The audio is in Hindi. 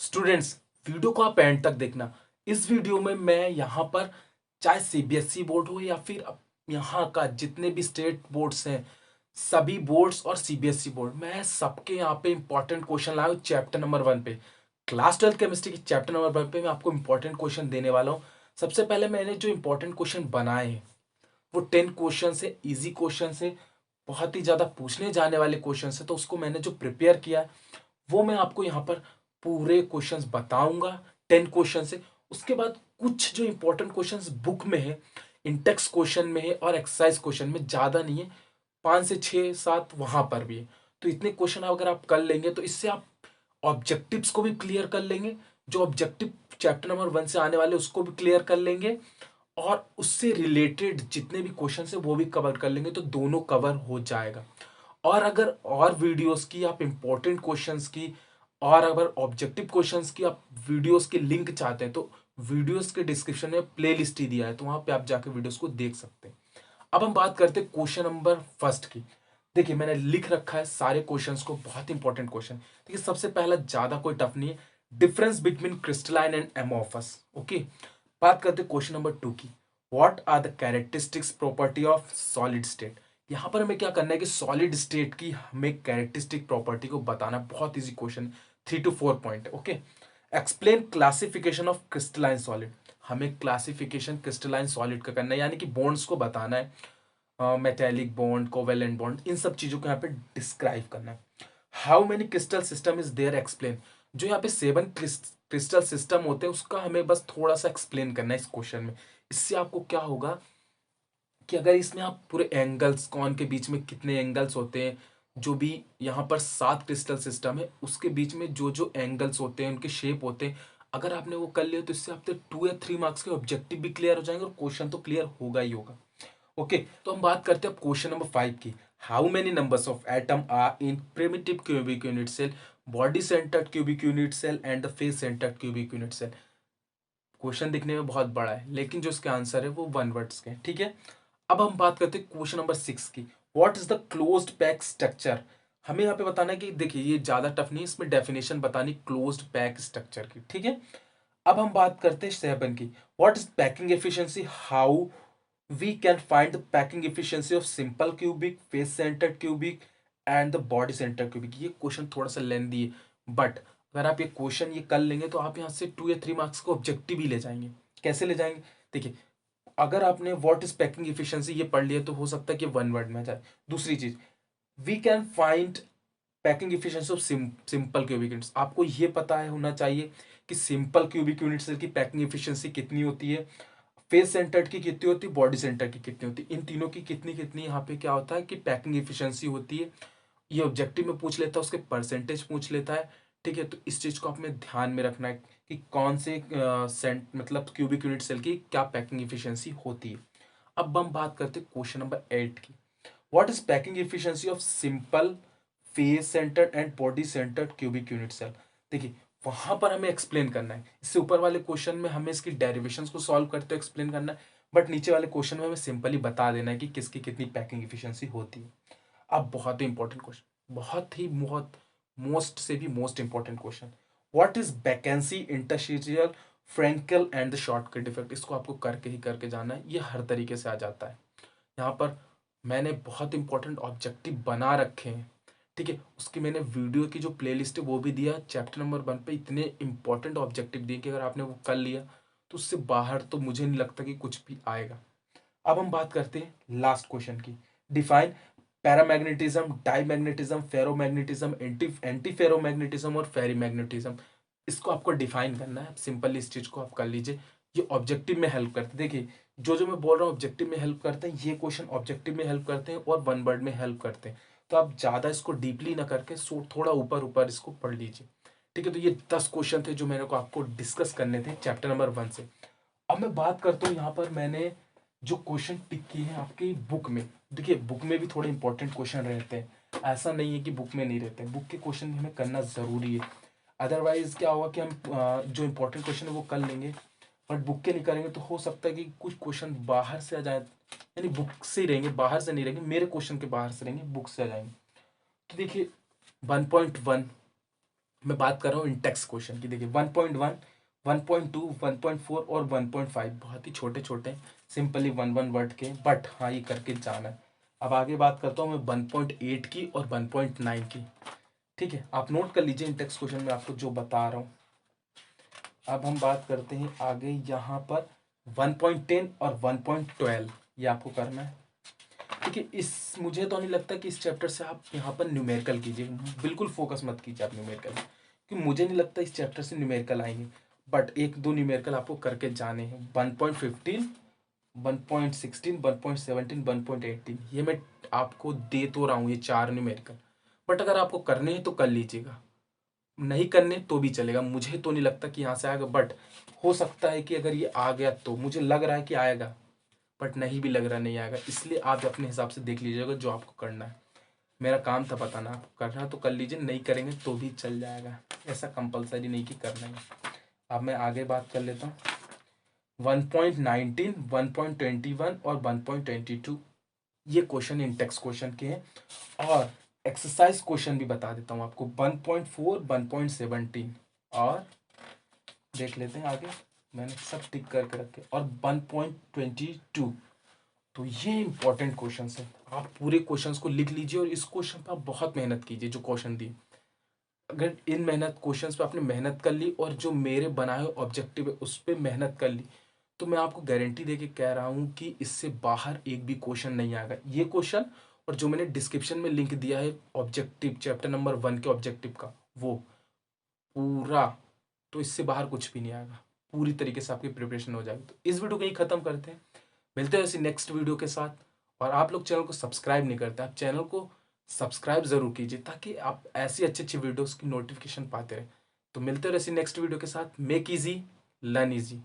स्टूडेंट्स, वीडियो को आप एंड तक देखना। इस वीडियो में मैं यहाँ पर चाहे सीबीएसई बोर्ड हो या फिर यहाँ का जितने भी स्टेट बोर्ड्स हैं, सभी बोर्ड्स और सीबीएसई बोर्ड, मैं सबके यहाँ पे इंपॉर्टेंट क्वेश्चन लाया हूँ चैप्टर नंबर 1 पे। क्लास 12 केमिस्ट्री के चैप्टर नंबर 1 पे मैं आपको इंपॉर्टेंट क्वेश्चन देने वाला हूँ। सबसे पहले मैंने जो इंपॉर्टेंट क्वेश्चन बनाए हैं वो 10 क्वेश्चन से, इजी क्वेश्चन से, बहुत ही ज़्यादा पूछने जाने वाले क्वेश्चन से। तो उसको मैंने जो प्रिपेयर किया है वो मैं आपको यहाँ पर पूरे क्वेश्चंस बताऊंगा, 10 क्वेश्चन से। उसके बाद कुछ जो इंपॉर्टेंट क्वेश्चंस बुक में है, इंटेक्स क्वेश्चन में है और एक्सरसाइज क्वेश्चन में, ज़्यादा नहीं है, 5 से 6 7 वहां पर भी है। तो इतने क्वेश्चन अगर आप कर लेंगे तो इससे आप ऑब्जेक्टिव्स को भी क्लियर कर लेंगे, जो ऑब्जेक्टिव चैप्टर नंबर 1 से आने वाले उसको भी क्लियर कर लेंगे, और उससे रिलेटेड जितने भी क्वेश्चन है वो भी कवर कर लेंगे, तो दोनों कवर हो जाएगा। और अगर और वीडियोस की, आप इंपॉर्टेंट क्वेश्चंस की और अगर ऑब्जेक्टिव क्वेश्चंस की आप वीडियोस की लिंक चाहते हैं तो वीडियोस के डिस्क्रिप्शन में प्लेलिस्ट ही दिया है, तो वहां पे आप जाकर वीडियोस को देख सकते हैं। अब हम बात करते हैं क्वेश्चन नंबर फर्स्ट की। देखिए मैंने लिख रखा है सारे क्वेश्चंस को, बहुत इंपॉर्टेंट क्वेश्चन। देखिए सबसे पहला, ज्यादा कोई टफ नहीं है, difference between crystalline and amorphous. Okay, बात करते हैं क्वेश्चन नंबर 2 की। What are the characteristics property of solid state. यहाँ पर हमें क्या करना है कि सॉलिड स्टेट की हमें कैरेक्टरिस्टिक प्रॉपर्टी को बताना है। बहुत easy question, 3 to 4 point. Okay, explain classification of crystalline solid. हमें क्लासिफिकेशन क्रिस्टलाइन सॉलिड का करना है, यानी कि बॉन्ड्स को बताना है, मेटेलिक बॉन्ड, कोवेलेंट बॉन्ड, इन सब चीजों को यहाँ पे डिस्क्राइब करना है। How many crystal system is there, explain. जो यहाँ पे 7 क्रिस्टल सिस्टम होते हैं उसका हमें बस थोड़ा सा एक्सप्लेन करना है इस क्वेश्चन में। इससे आपको क्या होगा कि अगर इसमें आप पूरे एंगल्स, कौन के बीच में कितने एंगल्स होते हैं, जो भी यहाँ पर 7 क्रिस्टल सिस्टम है उसके बीच में जो जो एंगल्स होते हैं, उनके शेप होते हैं, अगर आपने वो कर लिया तो इससे आपके 2 या 3 मार्क्स के ऑब्जेक्टिव भी क्लियर हो जाएंगे और क्वेश्चन तो क्लियर होगा ही होगा। ओके, तो हम बात करते हैं अब क्वेश्चन नंबर 5 की। How many numbers of atom are in primitive cubic unit cell, body centred cubic unit cell and the face centred cubic unit cell. Question दिखने में बहुत बड़ा है लेकिन जो इसके आंसर है वो 1 वर्ड्स के हैं, ठीक है। अब हम बात करते हैं क्वेश्चन नंबर 6 की। What is the closed pack structure. हमें यहाँ पे बताना है कि देखिए ये ज्यादा टफ नहीं है, इसमें डेफिनेशन बतानी क्लोज्ड पैक स्ट्रक्चर की, ठीक है। अब हम बात करते हैं 7 की। What is packing efficiency, how we can find the packing efficiency of simple cubic, face centred cubic and the body centre cubic. ये क्वेश्चन थोड़ा सा लेंदी है, बट अगर आप ये क्वेश्चन ये कर लेंगे तो आप यहाँ से 2 या 3 मार्क्स को ऑब्जेक्टिव ही ले जाएंगे। कैसे ले जाएंगे, देखिए अगर आपने व्हाट इज पैकिंग एफिशिएंसी ये पढ़ लिया तो हो सकता है कि 1 वर्ड में आ जाए। दूसरी चीज, we can find packing efficiency of simple cubic units. आपको ये पता है होना चाहिए कि सिंपल क्यूबिक यूनिट्स की पैकिंग एफिशिएंसी कितनी होती है, फेस सेंटर्ड की कितनी होती है, बॉडी सेंटर की कितनी होती है, इन तीनों की कितनी कितनी यहाँ पे क्या होता है कि पैकिंग एफिशिएंसी होती है। ये ऑब्जेक्टिव में पूछ लेता है, उसके परसेंटेज पूछ लेता है, ठीक है। तो इस चीज को आपने ध्यान में रखना है कि कौन से सेंट मतलब क्यूबिक यूनिट सेल की क्या पैकिंग एफिशिएंसी होती है। अब हम बात करते हैं क्वेश्चन नंबर 8 की। What is packing efficiency of simple face centred and body centred cubic unit cell. देखिए वहां पर हमें एक्सप्लेन करना है। इससे ऊपर वाले क्वेश्चन में हमें इसकी डेरिवेशंस को सॉल्व करते हुए एक्सप्लेन करना है, बट नीचे वाले क्वेश्चन में हमें सिंपली बता देना है कि किसकी कितनी पैकिंग एफिशिएंसी होती है। अब बहुत ही इंपॉर्टेंट क्वेश्चन, बहुत मोस्ट से भी most important question. What is vacancy, interstitial, Frenkel and the Schottky defect. इसको आपको करके ही करके जाना है, ये हर तरीके से आ जाता है। यहाँ पर मैंने बहुत इंपॉर्टेंट ऑब्जेक्टिव बना रखे हैं, ठीक है। उसकी मैंने वीडियो की जो प्लेलिस्ट है वो भी दिया, चैप्टर नंबर 1 पे इतने इंपॉर्टेंट ऑब्जेक्टिव दिए कि अगर आपने वो कर लिया तो उससे बाहर तो मुझे नहीं लगता कि कुछ भी आएगा। अब हम बात करते हैं लास्ट क्वेश्चन की। Define paramagnetism, diamagnetism, ferromagnetism, anti ferromagnetism और फेरीमैग्नेटिज्म। इसको आपको डिफाइन करना है। सिंपल इस चीज को आप कर लीजिए, ये ऑब्जेक्टिव में हेल्प करते हैं। देखिए जो जो मैं बोल रहा हूँ ऑब्जेक्टिव में हेल्प करते हैं, ये क्वेश्चन ऑब्जेक्टिव में हेल्प करते हैं और 1 वर्ड में हेल्प करते हैं। तो आप ज्यादा इसको डीपली ना करके थोड़ा ऊपर ऊपर इसको पढ़ लीजिए, ठीक है। तो ये 10 क्वेश्चन थे जो मेरे को आपको डिस्कस करने थे चैप्टर नंबर 1 से। अब मैं बात करता हूँ यहाँ पर मैंने जो क्वेश्चन पिक किए हैं आपकी बुक में। देखिए बुक में भी थोड़े इंपॉर्टेंट क्वेश्चन रहते हैं, ऐसा नहीं है कि बुक में नहीं रहते हैं, बुक के क्वेश्चन हमें करना ज़रूरी है। अदरवाइज क्या होगा कि हम जो इंपॉर्टेंट क्वेश्चन है वो कर लेंगे बट बुक के नहीं करेंगे तो हो सकता है कि कुछ क्वेश्चन बाहर से आ जाए, यानी बुक से ही रहेंगे, बाहर से नहीं रहेंगे, मेरे क्वेश्चन के बाहर से रहेंगे, बुक से आ जाएंगे। तो देखिए 1.1 मैं बात कर रहा हूँ इंटेक्स क्वेश्चन की। देखिए 1.1, 1.2, 1.4 और 1.5 बहुत ही छोटे छोटे सिंपली वन वन वर्ड के, बट हाँ ये करके जाना है। अब आगे बात करता हूँ मैं 1.8 की और 1.9 की। ठीक है, आप नोट कर लीजिए इंटेक्स क्वेश्चन में आपको जो बता रहा हूँ। अब हम बात करते हैं आगे यहाँ पर 1.10 और 1.12, ये आपको करना है। ठीक है, इस मुझे तो नहीं लगता कि इस चैप्टर से आप यहाँ पर न्यूमेरिकल कीजिए, बिल्कुल फोकस मत कीजिए आप न्यूमेरिकल, क्योंकि मुझे नहीं लगता इस चैप्टर से न्यूमेरिकल आएंगे, बट एक दो न्यूमेरिकल आपको करके जाने हैं। 1.15, 1.16, 1.17, 1.18, ये मैं आपको दे तो रहा हूँ ये चार न्यूमेरिकल, बट अगर आपको करने हैं तो कर लीजिएगा, नहीं करने तो भी चलेगा। मुझे तो नहीं लगता कि यहाँ से आएगा, बट हो सकता है कि अगर ये आ गया तो मुझे लग रहा है कि आएगा, बट नहीं भी लग रहा नहीं आएगा, इसलिए आप अपने हिसाब से देख लीजिएगा जो आपको करना है। मेरा काम था बताना, आपको करना है तो कर लीजिए, नहीं करेंगे तो भी चल जाएगा, ऐसा कंपलसरी नहीं कि करना है। अब मैं आगे बात कर लेता हूँ 1.19, 1.21 और 1.22, ये क्वेश्चन इंटेक्स क्वेश्चन के हैं। और एक्सरसाइज क्वेश्चन भी बता देता हूँ आपको 1.4, 1.17 और देख लेते हैं आगे, मैंने सब टिक करके रखे, और 1.22। तो ये इंपॉर्टेंट क्वेश्चन है, आप पूरे क्वेश्चंस को लिख लीजिए और इस क्वेश्चन पर आप बहुत मेहनत कीजिए जो क्वेश्चन दिए। अगर इन मेहनत क्वेश्चंस पे आपने मेहनत कर ली और जो मेरे बनाए हुए ऑब्जेक्टिव है उस पर मेहनत कर ली, तो मैं आपको गारंटी दे के कह रहा हूँ कि इससे बाहर एक भी क्वेश्चन नहीं आएगा। ये क्वेश्चन और जो मैंने डिस्क्रिप्शन में लिंक दिया है ऑब्जेक्टिव चैप्टर नंबर 1 के ऑब्जेक्टिव का, वो पूरा, तो इससे बाहर कुछ भी नहीं आएगा, पूरी तरीके से आपकी प्रिपरेशन हो जाएगी। तो इस वीडियो को यही खत्म करते हैं, मिलते हैं ऐसी नेक्स्ट वीडियो के साथ। और आप लोग चैनल को सब्सक्राइब नहीं करते, आप चैनल को सब्सक्राइब जरूर कीजिए ताकि आप ऐसी अच्छी अच्छी वीडियोस की नोटिफिकेशन पाते रहें। तो मिलते हैं ऐसी नेक्स्ट वीडियो के साथ। Make easy, learn easy.